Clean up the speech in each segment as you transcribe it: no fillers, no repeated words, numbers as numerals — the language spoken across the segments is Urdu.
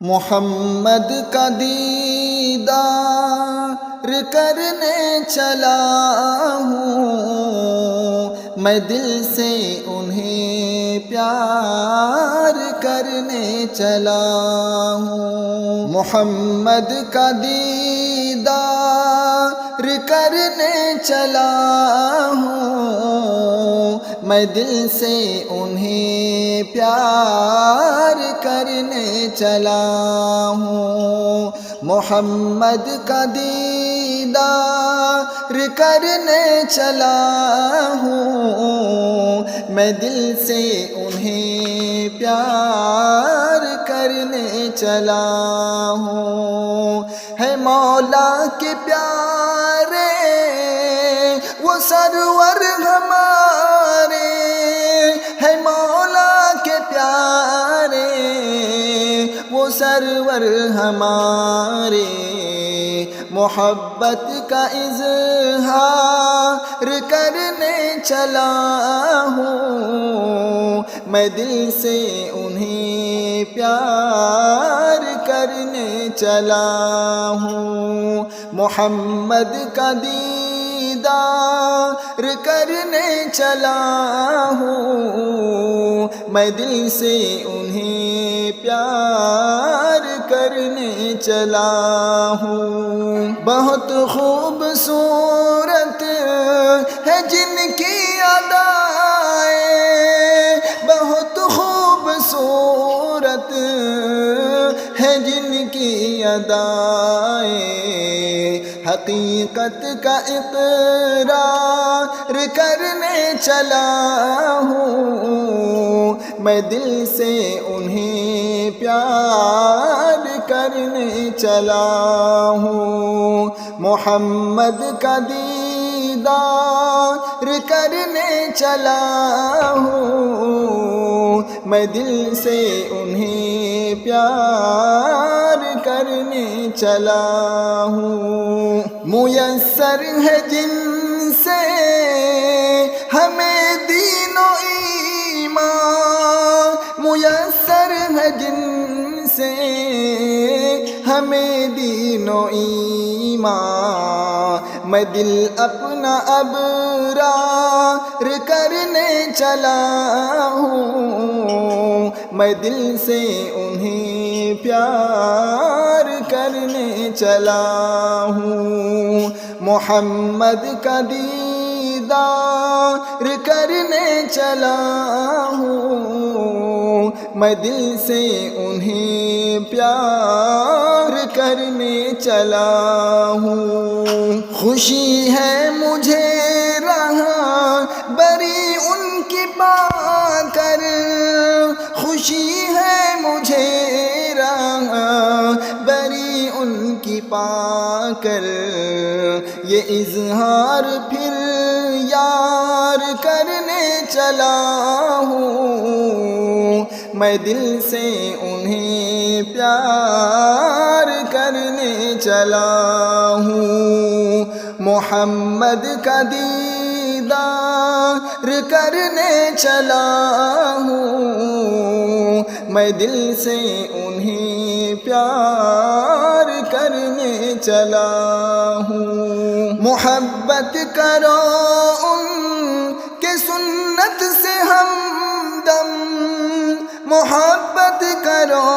محمد کا دیدار کرنے چلا ہوں، میں دل سے انہیں پیار کرنے چلا ہوں۔ محمد کا دیدار کرنے چلا ہوں، میں دل سے انہیں پیار کرنے چلا ہوں۔ محمد کا دیدار کرنے چلا ہوں، میں دل سے انہیں پیار کرنے چلا ہوں۔ ہے مولا کے پیارے وہ سرور ہمارے، ہے مولا کے پیارے وہ سرور ہمارے، محبت کا اظہار کرنے چلا ہوں، میں دل سے انہیں پیار کرنے چلا ہوں۔ محمد کا دیدار کرنے چلا ہوں، میں دل سے انہیں پیار کرنے چلا ہوں۔ بہت خوبصورت ہے جن کی ادائیں، بہت خوبصورت ہے جن کی ادائیں، حقیقت کا اقرار کرنے چلا ہوں، میں دل سے انہیں پیار کرنے چلا ہوں۔ محمد کا دیدار کرنے چلا ہوں، میں دل سے انہیں پیار کرنے چلا ہوں۔ میسر ہے جن سے ہمیں دین و ایمان، میسر ہے جن سے ہمیں دین و ایمان، میں دل اپنا ابرار کرنے چلا ہوں، میں دل سے انہیں پیار کرنے چلا ہوں۔ محمد کا دیدار کرنے چلا ہوں، میں دل سے انہیں پیار کرنے چلا ہوں۔ خوشی ہے مجھے راہبری ان کی پا کر، خوشی ہے مجھے راہبری ان کی پا کر، یہ اظہار پھر یار کرنے چلا ہوں، میں دل سے انہیں پیار کرنے چلا ہوں۔ محمد کا دیدار کرنے چلا ہوں، میں دل سے انہیں پیار کرنے چلا ہوں۔ محبت کرو ان کے سنت سے ہمدم، محبت کرو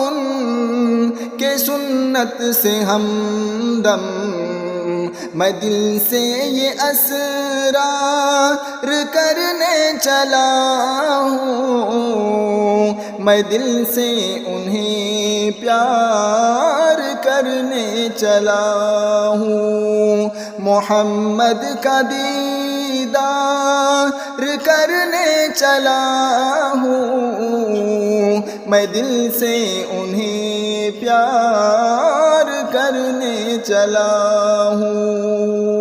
ان کے سنت سے ہمدم، میں دل سے یہ اسرار کرنے چلا ہوں، میں دل سے انہیں پیار کرنے چلا ہوں۔ محمد کا دیدار کرنے چلا ہوں، میں دل سے انہیں پیار کرنے چلا ہوں۔